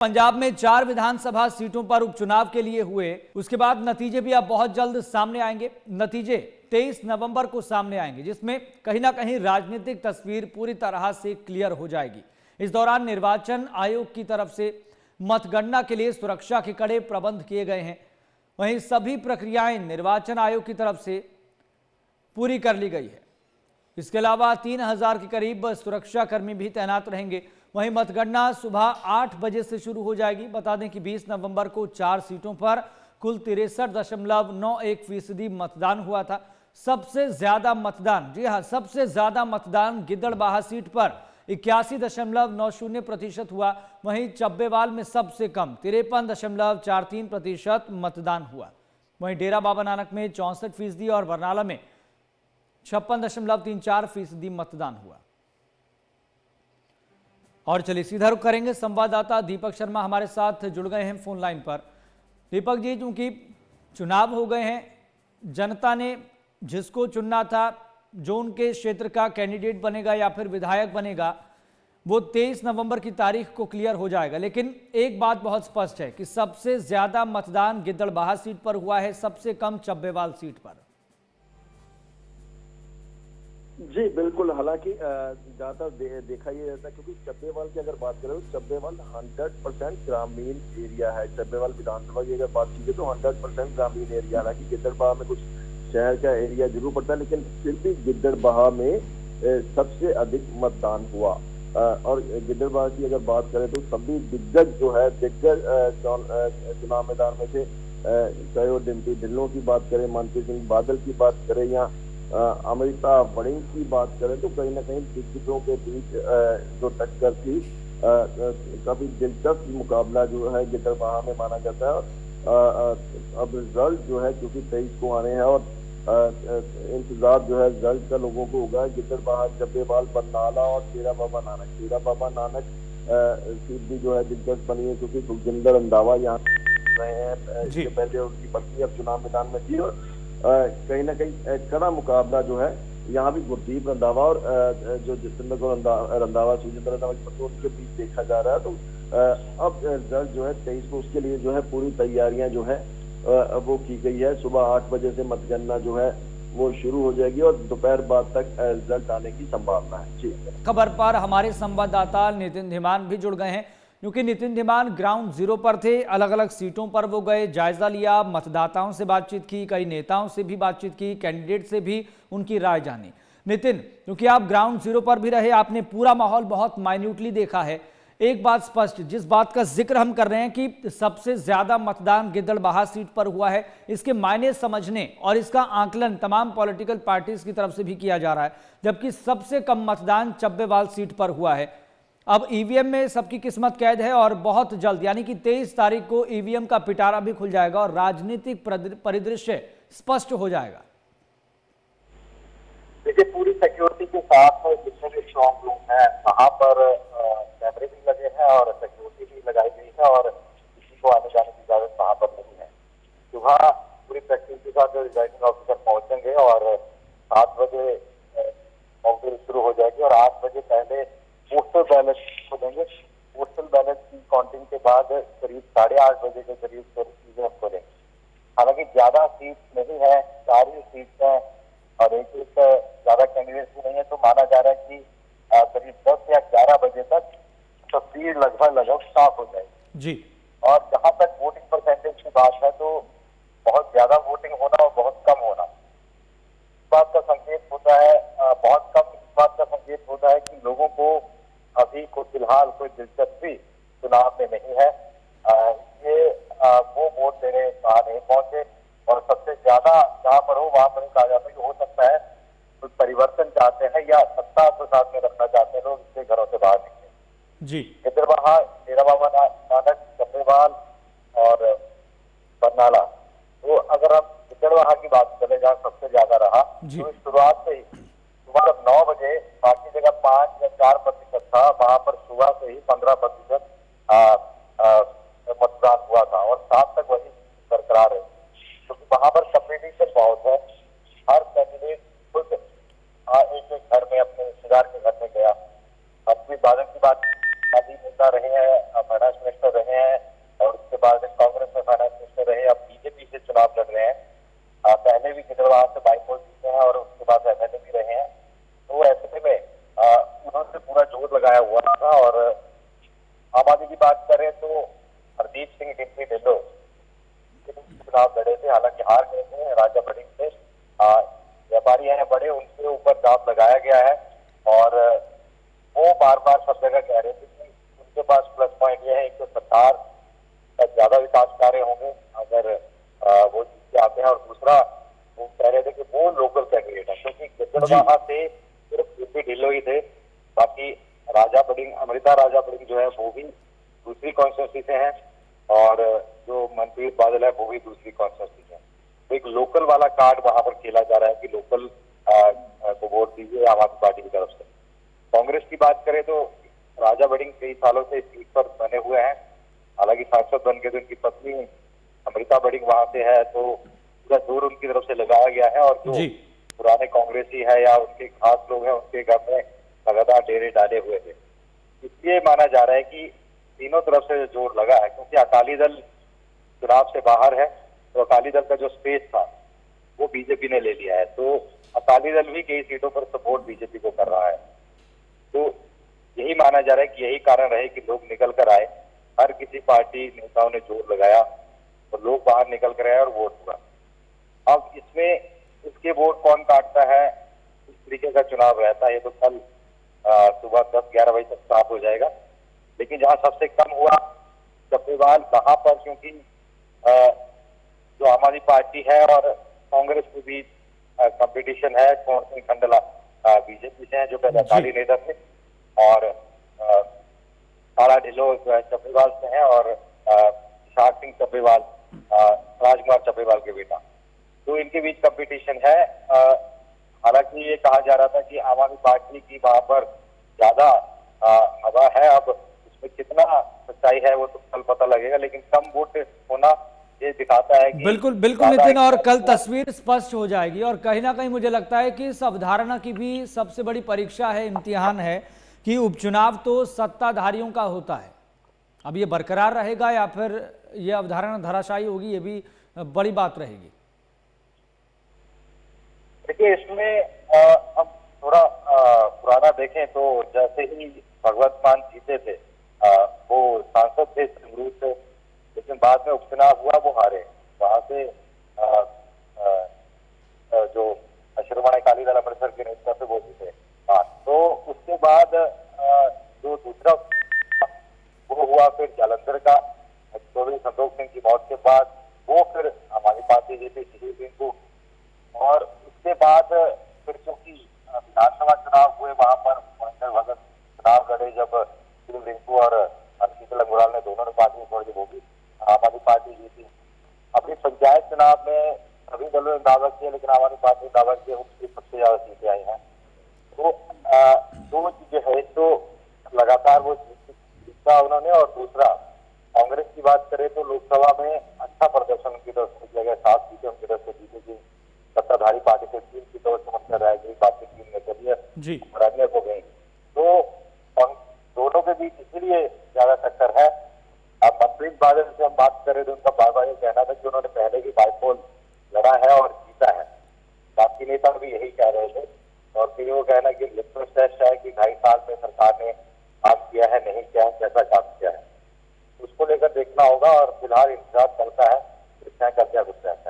पंजाब में 4 विधानसभा सीटों पर उपचुनाव के लिए हुए, उसके बाद नतीजे भी अब बहुत जल्द सामने आएंगे। नतीजे 23 नवंबर को सामने आएंगे, जिसमें कहीं ना कहीं राजनीतिक तस्वीर पूरी तरह से क्लियर हो जाएगी। इस दौरान निर्वाचन आयोग की तरफ से मतगणना के लिए सुरक्षा के कड़े प्रबंध किए गए हैं। वहीं सभी प्रक्रियाएं निर्वाचन आयोग की तरफ से पूरी कर ली गई है। इसके अलावा 3000 के करीब सुरक्षाकर्मी भी तैनात रहेंगे। वहीं मतगणना सुबह 8 बजे से शुरू हो जाएगी। बता दें कि 20 नवंबर को 4 सीटों पर कुल 63.91% मतदान हुआ था। सबसे ज्यादा मतदान, जी हां, सबसे ज्यादा मतदान गिद्दड़बाहा सीट पर 81.90% हुआ। वहीं चब्बेवाल में सबसे कम 53.43% मतदान हुआ। वहीं डेरा बाबा नानक में 64% और बरनाला में 56.34% मतदान हुआ। और चलिए सीधा रुख करेंगे, संवाददाता दीपक शर्मा हमारे साथ जुड़ गए हैं फोन लाइन पर। दीपक जी, चूंकि चुनाव हो गए हैं, जनता ने जिसको चुनना था, जो उनके क्षेत्र का कैंडिडेट बनेगा या फिर विधायक बनेगा, वो 23 नवंबर की तारीख को क्लियर हो जाएगा। लेकिन एक बात बहुत स्पष्ट है कि सबसे ज्यादा मतदान गिद्दड़बाहा सीट पर हुआ है, सबसे कम चब्बेवाल सीट पर। जी बिल्कुल, हालांकि ज्यादातर देखा ये जाता है, क्योंकि चब्बेवाल की अगर बात करें तो चब्बेवाल 100% ग्रामीण एरिया है। चब्बेवाल विधानसभा की अगर बात की तो 100% ग्रामीण एरिया, हालांकि गिद्दड़बाहा में कुछ शहर का एरिया जरूर पड़ता है, लेकिन फिर भी गिद्दड़बाहा में सबसे अधिक मतदान हुआ। और गिद्दड़बाहा की अगर बात करें तो सभी दिग्गज जो है, दिग्गज चुनाव मैदान में से, चाहे वो डिम्पी ढिल्लों की बात करें, मनप्रीत सिंह बादल की बात करें या अमृता वड़िंग की बात करें, तो कहीं ना कहीं दिग्गजों के बीच जो टक्कर थी, काफी दिलचस्प मुकाबला जो है गिद्दड़बाहा में माना जाता है। अब रिजल्ट जो है क्योंकि 23 को आने हैं और इंतजार जो है रिजल्ट का लोगों को होगा। गिद्दड़बाहा, चब्बेवाल, बरनाला और डेरा बाबा नानक सीट भी जो है दिलचस्प बनी है, क्योंकि सुखजिंदर रंधावा यहाँ रहे हैं। इससे पहले उनकी पत्नी अब चुनाव मैदान में थी और कहीं ना कहीं कड़ा मुकाबला जो है यहाँ भी गुरदीप रंधावा और जो जितेंद्र रंधावा, सुखजिंदर रंधावा की पत्नी, उनके बीच देखा जा रहा है। तो अब रिजल्ट जो है 23 को, उसके लिए जो है पूरी तैयारियां जो है वो की गई है। सुबह 8 बजे से मतगणना जो है वो शुरू हो जाएगी और दोपहर बाद तक रिजल्ट आने की संभावना है। जी, खबर पर हमारे संवाददाता नितिन धीमान भी जुड़ गए हैं, क्योंकि नितिन धीमान ग्राउंड जीरो पर थे। अलग अलग सीटों पर वो गए, जायजा लिया, मतदाताओं से बातचीत की, कई नेताओं से भी बातचीत की, कैंडिडेट से भी उनकी राय जानी। नितिन, क्योंकि आप ग्राउंड जीरो पर भी रहे, आपने पूरा माहौल बहुत माइन्यूटली देखा है। एक बात स्पष्ट, जिस बात का जिक्र हम कर रहे हैं कि सबसे ज्यादा मतदान गिद्दड़बाहा सीट पर हुआ है, इसके मायने समझने और इसका आकलन तमाम पॉलिटिकल पार्टीज की तरफ से भी किया जा रहा है, जबकि सबसे कम मतदान चब्बेवाल सीट पर हुआ है। अब ईवीएम में सबकी किस्मत कैद है और बहुत जल्द, यानी कि 23 तारीख को ईवीएम का पिटारा भी खुल जाएगा और राजनीतिक परिदृश्य स्पष्ट हो जाएगा। देखिए, पूरी सिक्योरिटी के साथ जितने भी स्ट्रॉन्ग रूम है वहां पर कैमरे भी लगे हैं और सिक्योरिटी भी लगाई गई है और किसी को आने जाने की इजाजत वहां पर नहीं है। सुबह पूरी प्रैक्टिस के साथ रिटर्निंग ऑफिसर पहुंचेंगे और 7 बजे काउंटिंग शुरू हो जाएगी और 8 बजे पहले पोस्टल बैलेट खोलेंगे। पोस्टल बैलेट की काउंटिंग के बाद करीब 8:30 बजे के करीब ईवीएम खोलेंगे। हालांकि ज्यादा सीट नहीं है, 4 ही सीट है और एक ज्यादा कैंडिडेट भी नहीं है, तो माना जा रहा है कि करीब 10 या 11 बजे तक तस्वीर लगभग साफ हो जाएगी। जी, और जहां तक वोटिंग परसेंटेज की बात है, तो बहुत ज्यादा वोटिंग होना और बहुत कम होना इस बात का संकेत होता है, बहुत कम इस बात का संकेत होता है कि लोगों को अभी को फिलहाल कोई दिलचस्पी चुनाव में नहीं है। ये वो वोट देने वहां नहीं पहुंचे और सबसे ज्यादा जहां पर हो वहां पर कहा जाता है कि हो सकता है कुछ परिवर्तन चाहते हैं या सत्ता को साथ में रखना चाहते हैं लोग, इससे घरों से बाहर निकले। जी, गिद्दड़बाहा, डेरा बाबा नानक, चब्बेवाल और बरनाला, तो अगर हम गिद्दड़बाहा की बात करें जहाँ सबसे ज्यादा रहा, तो शुरुआत से ही सुबह 9 बजे, बाकी जगह 5 या 4% था, वहां पर सुबह से ही 15% मतदान हुआ था और 7 तक वही बरकरार है, क्योंकि वहां पर कंपटीशन बहुत है। हर कैंडिडेट खुद एक घर में, अपने रिश्तेदार के घर में गया। अपनी बादल की बात नेता रहे हैं, फाइनेंस मिनिस्टर रहे करें तो हरदीप सिंह डिम्पी ढिल्लों चुनाव लड़े थे, हालांकि हार गए थे राजा बड़िंग से। व्यापारी हैं बड़े, उनके ऊपर दांव लगाया गया है और वो बार बार सब जगह कह रहे थे कि उनके पास प्लस पॉइंट ये है, एक तो सरकार का ज्यादा विकास कार्य होंगे अगर वो जीत के आते हैं, और दूसरा वो कह रहे थे कि वो लोकल कैंडिडेट है, क्योंकि गिद्दड़बाहा से सिर्फ डिम्पी ढिल्लों ही थे, बाकी राजा बड़िंग, अमृता राजा बड़िंग जो है वो भी दूसरी कॉन्स्टिट्यूंसी से हैं और जो मनप्रीत बादल है वो भी दूसरी कॉन्स्टिट्यूंसी से हैं। तो एक लोकल वाला कार्ड वहां पर खेला जा रहा है कि लोकल को वोट दीजिए आम आदमी पार्टी की तरफ से। कांग्रेस की बात करें तो राजा बड़िंग कई सालों से इस सीट पर बने हुए हैं, हालांकि सांसद बन के तो उनकी पत्नी अमृता बड़िंग वहां से है, तो पूरा जोर उनकी तरफ से लगाया गया है और जो पुराने कांग्रेसी है या उनके खास लोग हैं उनके घर में लगातार डेरे डाले हुए थे। इसलिए माना जा रहा है कि तीनों तरफ से जोर लगा है, क्योंकि अकाली दल चुनाव से बाहर है, तो अकाली दल का जो स्पेस था वो बीजेपी ने ले लिया है, तो अकाली दल भी कई सीटों पर सपोर्ट बीजेपी को कर रहा है। तो यही माना जा रहा है कि यही कारण रहे कि लोग निकल कर आए, हर किसी पार्टी नेताओं ने जोर लगाया और लोग बाहर निकल कर आए और वोट हुआ। अब इसमें इसके वोट कौन काटता है, इस तरीके का चुनाव रहता है, ये तो कल सुबह 10-11 बजे तक साफ हो जाएगा। लेकिन जहां सबसे कम हुआ चप्पेवाल, वहां पर क्योंकि जो आम आदमी पार्टी है और कांग्रेस के बीच कंपटीशन है, कौन सिंह खंडला बीजेपी से हैं जो पहले अकाली नेता थे, और तारा ढिल्लों जो है चप्पेवाल से हैं, और इशाक सिंह चप्पेवाल राजकुमार चप्पेवाल के बेटा, तो इनके बीच कंपटीशन है। हालांकि ये कहा जा रहा था कि आम आदमी पार्टी की वहां पर ज्यादा हवा है, अब उसमें कितना सच्चाई है वो तो कल पता लगेगा, लेकिन कम वोट होना ये दिखाता है कि बिल्कुल बिल्कुल नितिन, और कल तस्वीर स्पष्ट हो जाएगी। और कहीं ना कहीं मुझे लगता है कि इस अवधारणा की भी सबसे बड़ी परीक्षा है, इम्तिहान है कि उपचुनाव तो सत्ताधारियों का होता है, अब ये बरकरार रहेगा या फिर ये अवधारणा धराशायी होगी, ये भी बड़ी बात रहेगी। देखिए इसमें हम थोड़ा पुराना देखें तो जैसे ही भगवत मान जीते थे, वो सांसद थे संगरूर से, लेकिन बाद में उपचुनाव हुआ वो हारे, वहां से जो शिरोमणि अकाली दल अमृतसर के नेता से वो जीते। तो उसके बाद जो दूसरा वो हुआ फिर जालंधर का चौधरी संतोष सिंह की मौत के बाद, वो फिर हमारी पार्टी जीती शहीद सिंह को, और उसके बाद फिर क्योंकि विधानसभा चुनाव हुए वहां पर महेंद्र भगत चुनाव लड़े, जब शिव रिंकू और हरकीत लंगोराल ने दोनों ने पार्टी छोड़ दी, वो भी आम आदमी पार्टी जीती। अभी पंचायत चुनाव में सभी दलों ने दावा किया, लेकिन आम आदमी पार्टी ने दावा किया उसकी सबसे ज्यादा सीटें आई हैं। तो दो चीजें है, तो लगातार वो जीता उन्होंने, और दूसरा कांग्रेस की बात करें तो लोकसभा में अच्छा प्रदर्शन उनकी तरफ से किया गया, 7 सीटें उनकी तरफ से जीती गई, सत्ताधारी पार्टी से 3 सीटों पर समस्या रह गई, बाकी 3 में चलिए अन्य हो गई। तो दोनों के बीच इसीलिए ज्यादा टक्कर है। अब मनप्रीत बादल से हम बात करें तो उनका बार बार ये कहना था कि उन्होंने पहले भी बाईपोल लड़ा है और जीता है, बाकी नेता भी यही कह रहे थे, और फिर वो कहना कि लिटमस टेस्ट है कि 2.5 साल में सरकार ने काम किया है नहीं किया है, कैसा काम किया है, उसको लेकर देखना होगा। और फिलहाल इंतजार चलता है, क्या कुछ रहता है।